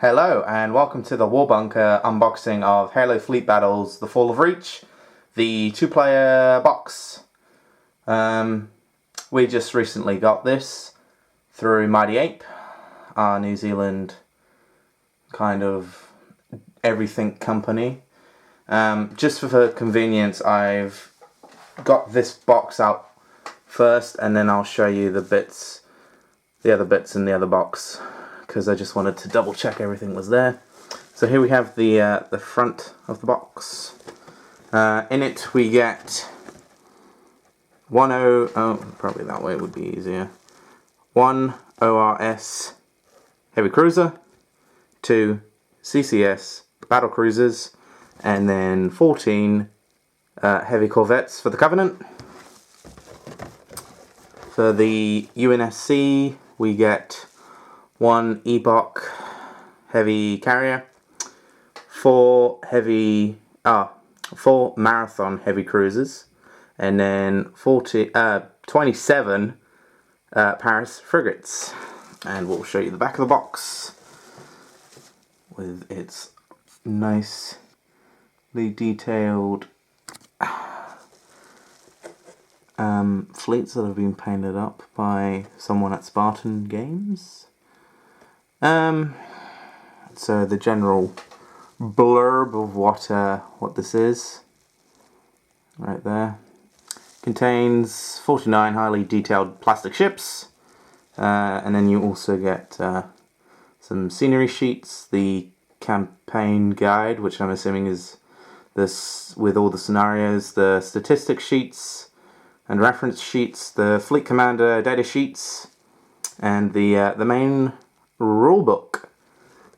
Hello and welcome to the War Bunker unboxing of Halo Fleet Battles: The Fall of Reach, the 2-player box. We just recently got this through Mighty Ape, our New Zealand kind of everything company. Just for convenience, I've got this box out first and then I'll show you the other bits in the other box, because I just wanted to double check everything was there. So here we have the front of the box. In it we get probably that way would be easier. 1 ORS heavy cruiser, 2 CCS battle cruisers, and then 14 heavy corvettes for the Covenant. For the UNSC we get 1 EPOC heavy carrier, 4 marathon heavy cruisers, and then 27 Paris frigates. And we'll show you the back of the box with its nicely detailed fleets that have been painted up by someone at Spartan Games. So the general blurb of what this is, right there, contains 49 highly detailed plastic ships, and then you also get some scenery sheets, the campaign guide, which I'm assuming is this with all the scenarios, the statistics sheets and reference sheets, the fleet commander data sheets, and the main rulebook.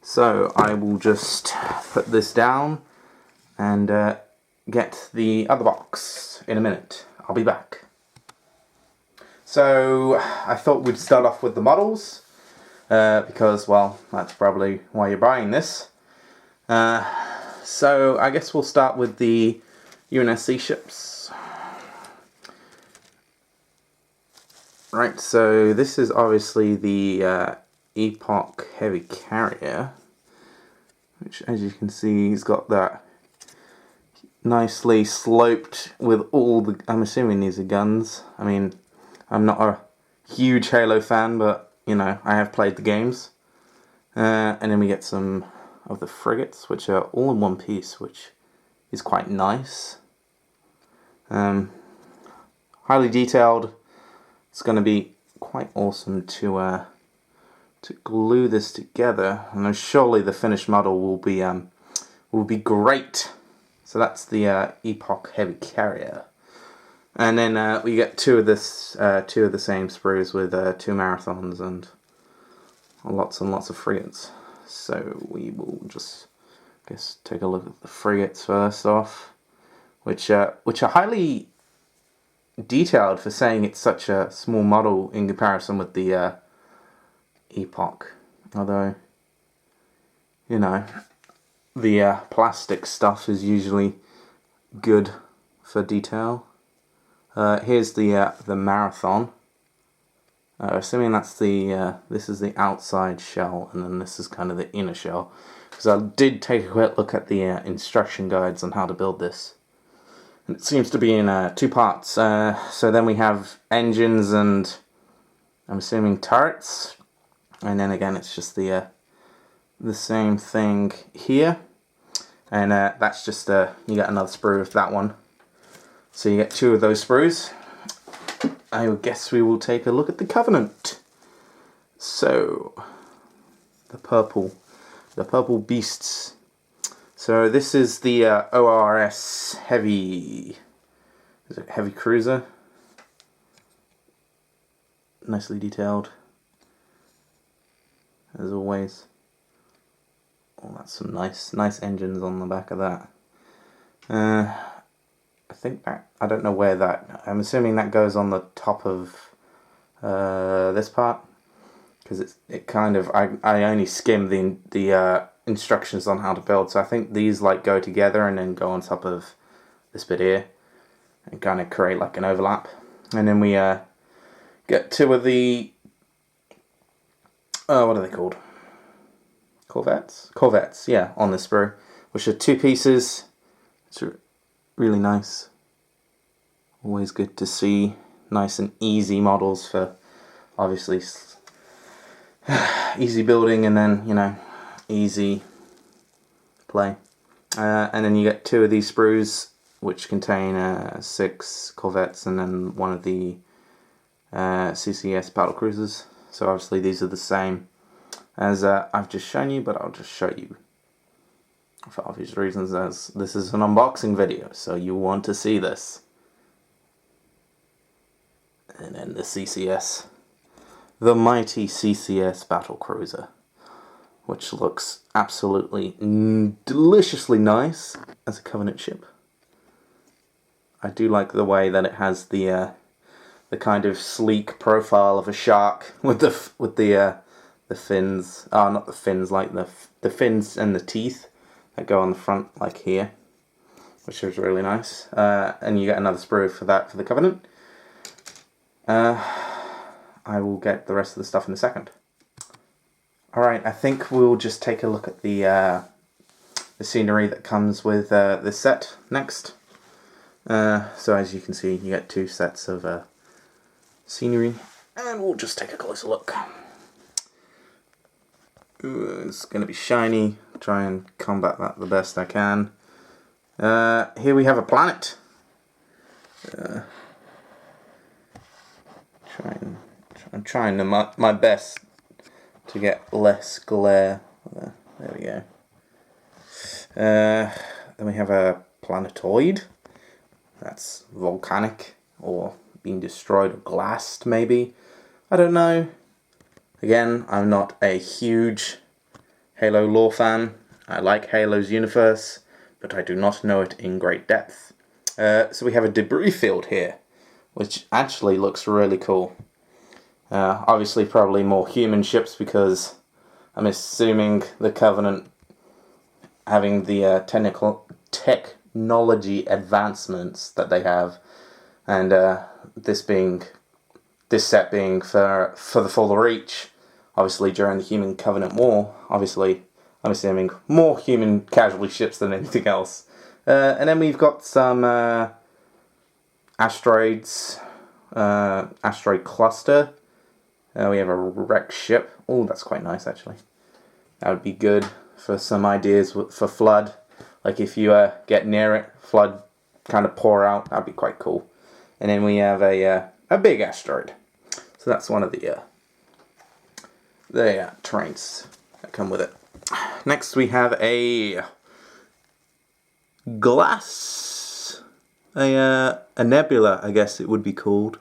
So I will just put this down and get the other box in a minute. I'll be back. So I thought we'd start off with the models, because, well, that's probably why you're buying this. So I guess we'll start with the UNSC ships. Right, so this is obviously the EPOC heavy carrier, which, as you can see, he's got that nicely sloped with all the, I'm assuming these are guns. I mean, I'm not a huge Halo fan, but, you know, I have played the games. And then we get some of the frigates, which are all in one piece, which is quite nice. Highly detailed. It's going to be quite awesome to glue this together, and surely the finished model will be great. So that's the EPOC heavy carrier, and then we get two of the same sprues with 2 marathons and lots and lots of frigates. So we will just, I guess, take a look at the frigates first off, which are highly detailed for saying it's such a small model in comparison with the EPOC. Although, you know, the plastic stuff is usually good for detail. Here's the marathon. Assuming that's this is the outside shell, and then this is kind of the inner shell. Because I did take a quick look at the instruction guides on how to build this. And it seems to be in 2 parts. So then we have engines and, I'm assuming, turrets. And then again, it's just the same thing here. And that's just, you get another sprue of that one. So you get 2 of those sprues. I guess we will take a look at the Covenant. So, the purple beasts. So this is the ORS heavy cruiser. Nicely detailed, as always. Oh, that's some nice engines on the back of that. I think that, I don't know where that, I'm assuming that goes on the top of this part, because it kind of, I only skimmed the instructions on how to build, so I think these like go together and then go on top of this bit here and kind of create like an overlap. And then we get 2 of the what are they called? Corvettes, yeah, on this sprue, which are 2 pieces. It's really nice. Always good to see nice and easy models for obviously easy building and then, you know, easy play. And then you get 2 of these sprues which contain 6 Corvettes and then 1 of the CCS battle cruisers. So obviously these are the same as I've just shown you, but I'll just show you for obvious reasons, as this is an unboxing video, so you want to see this. And then the CCS, the mighty CCS battle cruiser, which looks absolutely deliciously nice as a Covenant ship. I do like the way that it has the kind of sleek profile of a shark with the fins. Oh, not the fins, like the fins and the teeth that go on the front, like here, which is really nice. And you get another sprue for that for the Covenant. I will get the rest of the stuff in a second. Alright, I think we'll just take a look at the scenery that comes with this set next. So as you can see, you get 2 sets of scenery, and we'll just take a closer look. Ooh, it's going to be shiny. Try and combat that the best I can. Here we have a planet. I'm trying my best to get less glare. There we go. Then we have a planetoid. That's volcanic or being destroyed or glassed, maybe. I don't know. Again, I'm not a huge Halo lore fan. I like Halo's universe, but I do not know it in great depth. So we have a debris field here, which actually looks really cool. Obviously probably more human ships, because I'm assuming the Covenant, having the technology advancements that they have, and this set being for the full reach, obviously during the Human Covenant War, obviously I'm assuming more human casualty ships than anything else. And then we've got some asteroids, asteroid cluster. We have a wrecked ship. Oh, that's quite nice actually. That would be good for some ideas for flood. Like if you get near it, flood kind of pour out. That'd be quite cool. And then we have a big asteroid. So that's one of the terrains that come with it. Next we have a glass, a nebula, I guess it would be called,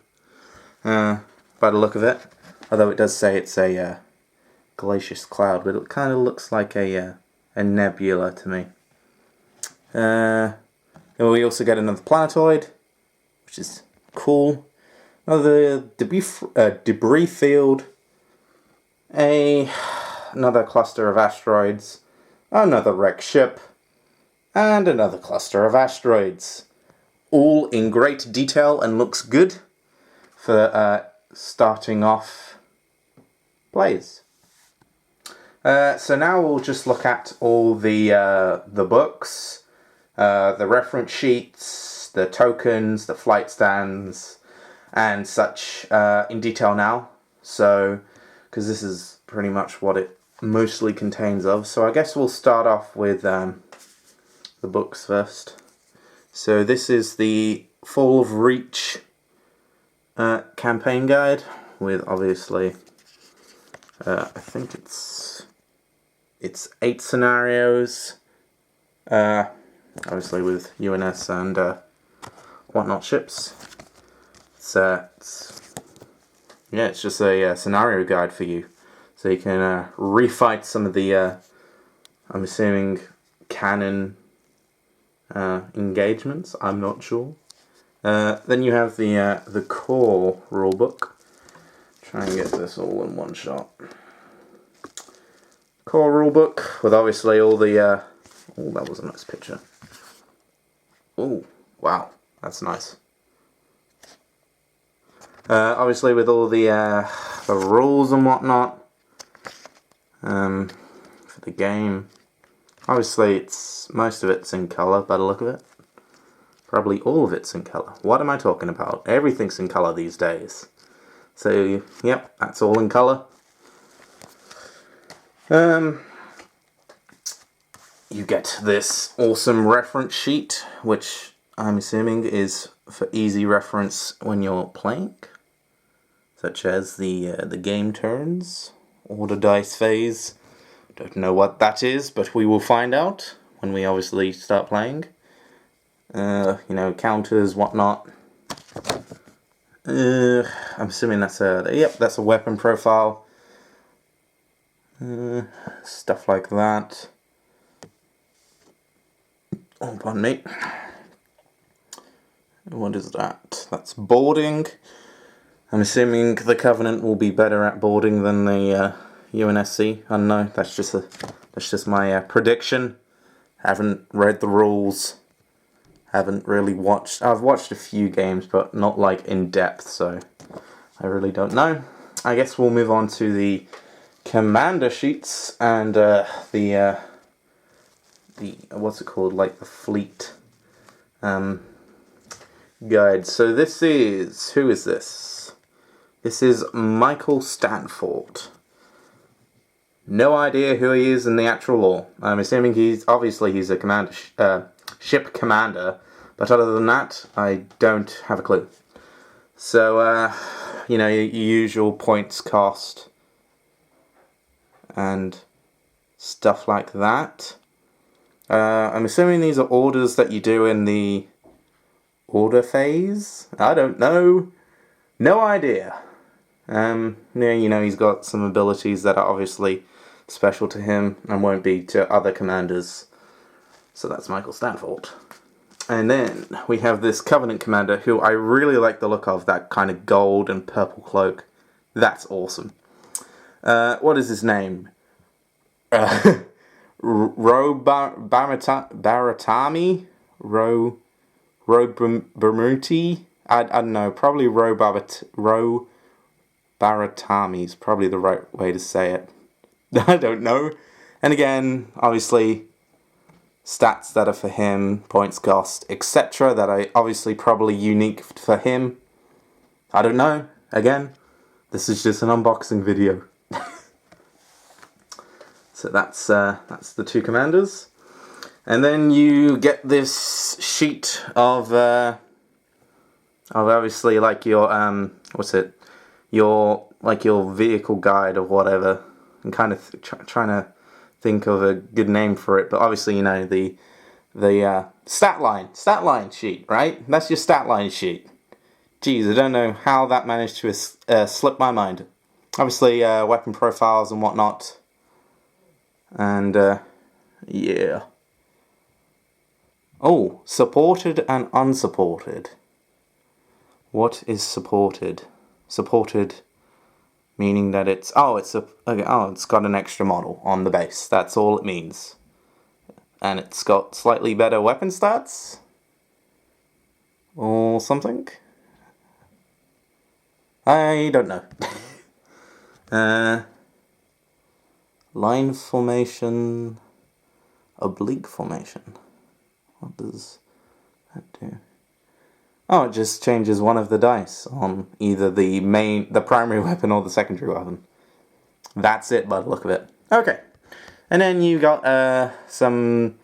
by the look of it. Although it does say it's a glacious cloud, but it kind of looks like a nebula to me. And we also get another planetoid, which is cool. Another debris field. Another cluster of asteroids. Another wrecked ship. And another cluster of asteroids. All in great detail and looks good for starting off plays. So now we'll just look at all the books, the reference sheets, the tokens, the flight stands, and such in detail now. So, because this is pretty much what it mostly contains of. So I guess we'll start off with the books first. So this is the Fall of Reach campaign guide with obviously I think it's 8 scenarios, obviously with UNS and whatnot ships. It's just a scenario guide for you, so you can refight some of the I'm assuming canon engagements. I'm not sure. Then you have the core rulebook. Try and get this all in one shot. Core rulebook with obviously all the oh, that was a nice picture. Oh, wow, that's nice. Obviously with all the rules and whatnot for the game. Obviously, most of it's in color by the look of it. Probably all of it's in color. What am I talking about? Everything's in color these days. So, yep, that's all in color. You get this awesome reference sheet, which I'm assuming is for easy reference when you're playing, such as the game turns or the dice phase. Don't know what that is, but we will find out when we obviously start playing. You know, counters, whatnot. I'm assuming that's that's a weapon profile. Stuff like that. Oh, pardon me. What is that? That's boarding. I'm assuming the Covenant will be better at boarding than the UNSC. I don't know. That's just my prediction. Haven't read the rules. Haven't really watched. I've watched a few games, but not like in depth. So I really don't know. I guess we'll move on to the commander sheets and the what's it called? Like the fleet guide. So this is, who is this? This is Michael Stanford. No idea who he is in the actual lore. I'm assuming he's a commander, ship commander, but other than that, I don't have a clue. So, you know, your usual points cost and stuff like that. I'm assuming these are orders that you do in the order phase? I don't know. No idea. Yeah, you know, he's got some abilities that are obviously special to him and won't be to other commanders. So that's Michael Stanford. And then we have this Covenant commander who I really like the look of, that kind of gold and purple cloak. That's awesome. What is his name? Baratami? Bermuti? I don't know, probably Baratami is probably the right way to say it. I don't know. And again, obviously, stats that are for him, points cost, etc. that are obviously probably unique for him. I don't know. Again, this is just an unboxing video. So that's the two commanders. And then you get this sheet of obviously like your your vehicle guide or whatever. I'm kind of trying to think of a good name for it, but obviously, you know, the stat line sheet, right? That's your stat line sheet. Geez, I don't know how that managed to slip my mind. Obviously, weapon profiles and whatnot. And yeah. Oh, supported and unsupported. What is supported? Supported meaning that it's it's got an extra model on the base. That's all it means. And it's got slightly better weapon stats or something. I don't know. Line formation, oblique formation. What does that do? Oh, it just changes one of the dice on either the primary weapon or the secondary weapon. That's it by the look of it. Okay. And then you got some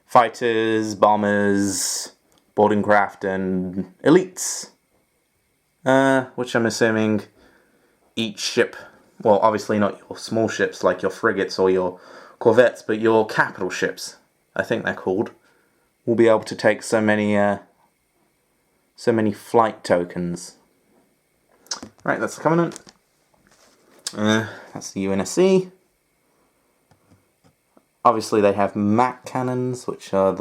fighters, bombers, boarding craft, and elites. Which I'm assuming each ship, well, obviously not your small ships like your frigates or your corvettes, but your capital ships, I think they're called, will be able to take so many flight tokens. Right, that's the Covenant. That's the UNSC. Obviously they have MAC cannons, which are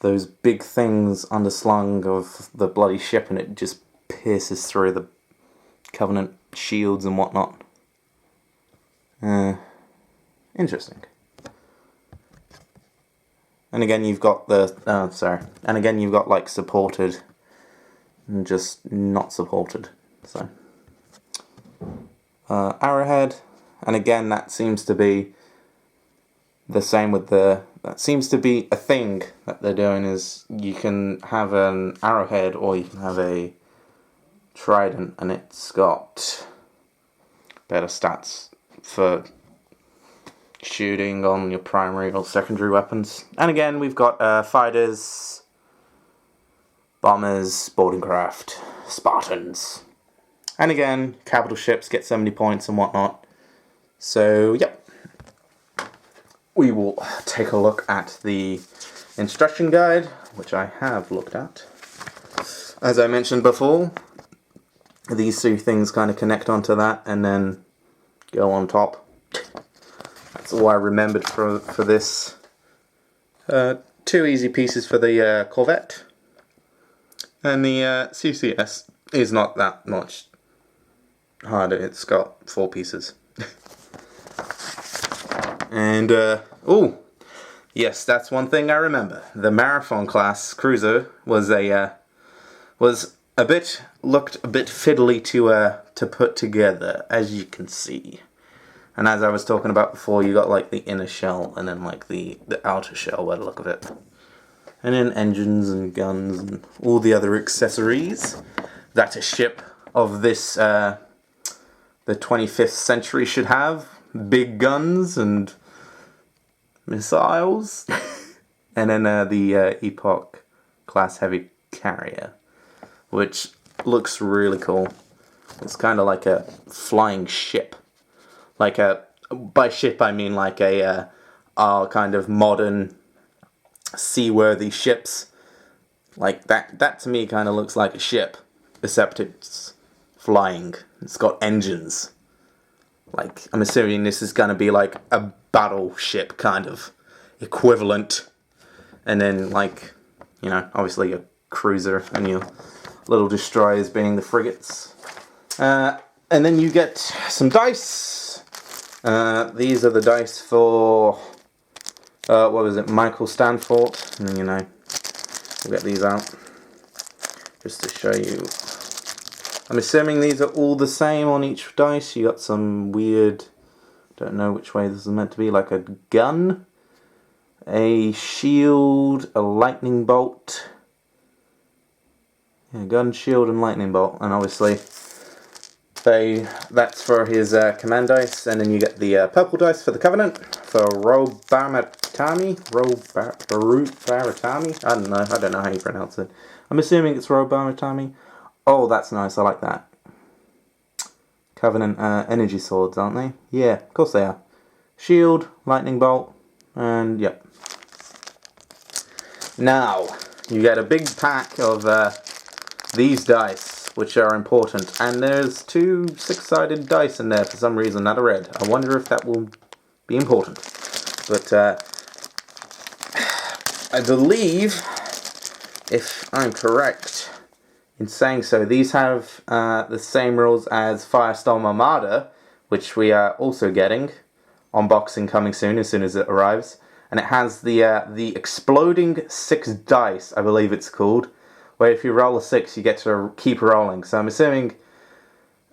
those big things underslung of the bloody ship, and it just pierces through the Covenant shields and whatnot. Interesting. And again, you've got like supported and just not supported. So, arrowhead. And again, that seems to be the same with that seems to be a thing that they're doing, is you can have an arrowhead or you can have a trident, and it's got better stats for shooting on your primary or secondary weapons. And again, we've got fighters, bombers, boarding craft, Spartans. And again, capital ships get so many points and whatnot. So, yep. We will take a look at the instruction guide, which I have looked at. As I mentioned before, these two things kind of connect onto that and then go on top. That's all I remembered for this. 2 easy pieces for the Corvette. And the CCS is not that much harder. It's got 4 pieces. And, oh, yes, that's one thing I remember. The Marathon class cruiser was looked a bit fiddly to put together, as you can see. And as I was talking about before, you got like the inner shell and then like the outer shell by the look of it. And then engines and guns and all the other accessories that a ship of this, the 25th century should have. Big guns and missiles. And then the Epoch class heavy carrier, which looks really cool. It's kind of like a flying ship. Like by ship I mean like a kind of modern seaworthy ships. Like that to me kind of looks like a ship, except it's flying. It's got engines. Like, I'm assuming this is going to be like a battleship kind of equivalent. And then, like, you know, obviously a cruiser and your little destroyers being the frigates. And then you get some dice. These are the dice for, what was it, Michael Stanford. And, you know, we'll get these out just to show you. I'm assuming these are all the same on each dice. You got some weird, don't know which way this is meant to be, like a gun, a shield, a lightning bolt. Yeah, gun, shield, and lightning bolt. And obviously, that's for his command dice. And then you get the purple dice for the Covenant, for Robamatami. Baratami? I don't know how you pronounce it. I'm assuming it's Robamatami. Oh, that's nice. I like that. Covenant energy swords, aren't they? Yeah, of course they are. Shield, lightning bolt, and yep. Now, you get a big pack of these dice, which are important. And there's 2 6-sided dice in there for some reason that are red. I wonder if that will be important. But I believe, if I'm correct in saying so, these have the same rules as Firestorm Armada, which we are also getting. Unboxing coming soon as it arrives. And it has the exploding 6 dice, I believe it's called, where if you roll a 6, you get to keep rolling. So I'm assuming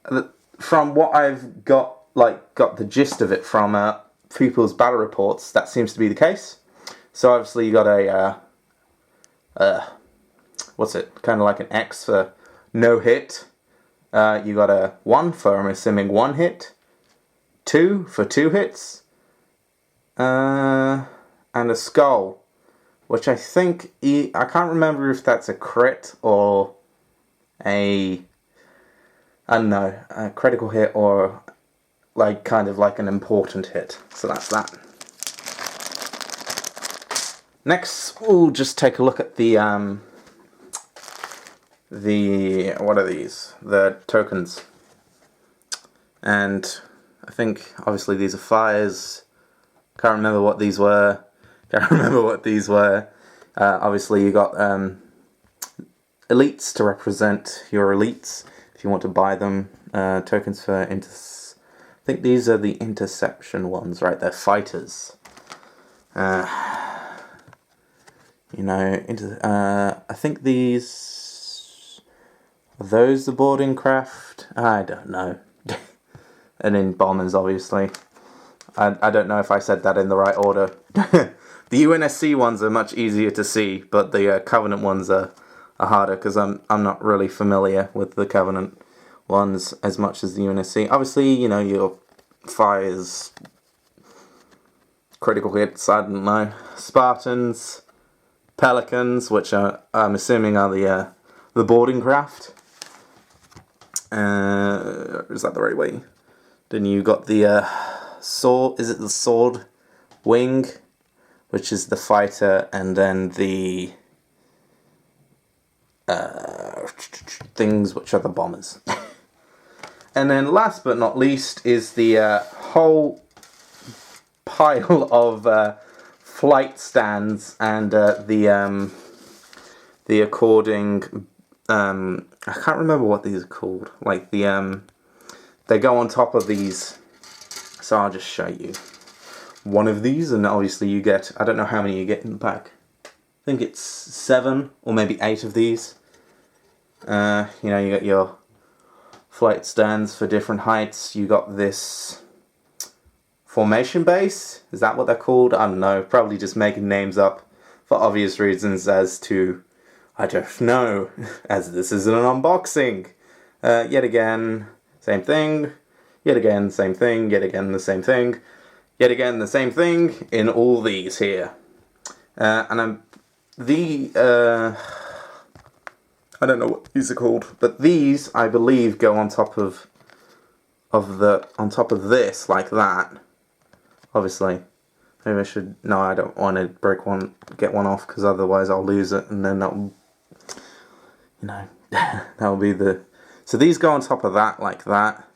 that from what I've got the gist of it from people's battle reports, that seems to be the case. So obviously you got a what's it? Kind of like an X for no hit. You got a 1 for, I'm assuming, 1 hit. 2 for 2 hits. And a skull, which I think, I can't remember if that's a crit or I don't know, a critical hit or like kind of like an important hit. So that's that. Next, we'll just take a look at the what are these? The tokens. And I think obviously these are fires. Can't remember what these were. Obviously you got elites to represent your elites if you want to buy them. Tokens for I think these are the interception ones, right? They're fighters. You know, I think these are those the boarding craft. I don't know. and then bombers, obviously. I don't know if I said that in the right order. The UNSC ones are much easier to see, but the Covenant ones are harder because I'm not really familiar with the Covenant ones as much as the UNSC. Obviously, you know, your fires, critical hits, I don't know, Spartans, Pelicans, which I'm assuming are the boarding craft. Is that the right way? Then you got the sword. Is it the sword wing, which is the fighter, and then the things which are the bombers. And then last but not least is the whole pile of flight stands and the according I can't remember what these are called. Like the they go on top of these. So I'll just show you one of these, and obviously you get, I don't know how many you get in the pack. I think it's 7 or maybe 8 of these. You know, you got your flight stands for different heights. You got this formation base. Is that what they're called? I don't know. Probably just making names up for obvious reasons as to, I don't know, as this is an unboxing. Yet again, same thing. Yet again, same thing. Yet again, the same thing. Yet again, the same thing in all these here. And I don't know what these are called, but these, I believe, go on top of this, like that. Obviously. Maybe I should, no, I don't want to get one off, because otherwise I'll lose it, and then that'll, you know, that'll be the, so these go on top of that, like that,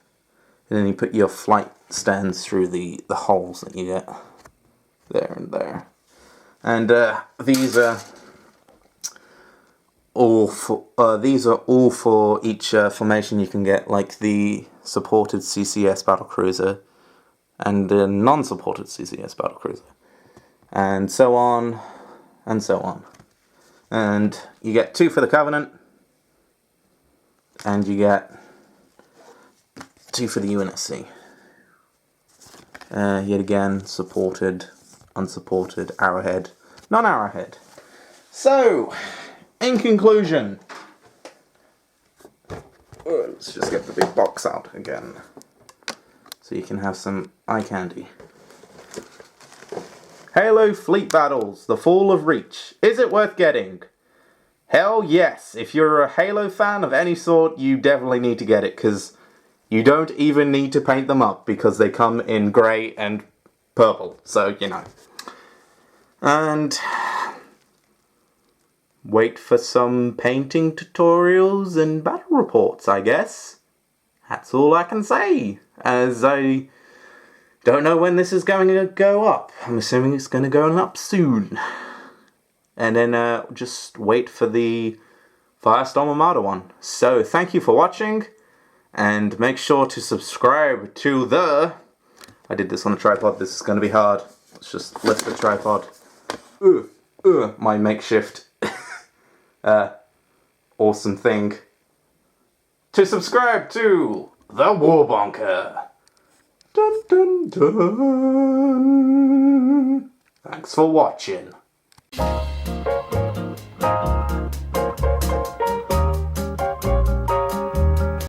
and then you put your flight stands through the holes that you get there and there. And these are all for each formation you can get, like the supported CCS battlecruiser and the non-supported CCS battlecruiser, and so on and so on. And you get 2 for the Covenant, and you get 2 for the UNSC. Yet again, supported, unsupported, arrowhead, non-arrowhead. So, in conclusion, let's just get the big box out again, so you can have some eye candy. Halo Fleet Battles, The Fall of Reach. Is it worth getting? Hell yes. If you're a Halo fan of any sort, you definitely need to get it, because you don't even need to paint them up, because they come in grey and purple, so, you know. And wait for some painting tutorials and battle reports, I guess. That's all I can say, as I don't know when this is going to go up. I'm assuming it's going to go up soon. And then just wait for the Firestorm Armada one. So, thank you for watching, and make sure to subscribe to the... I did this on a tripod, this is going to be hard. Let's just lift the tripod. My makeshift awesome thing. To subscribe to the War Bonker. Dun dun dun. Thanks for watching.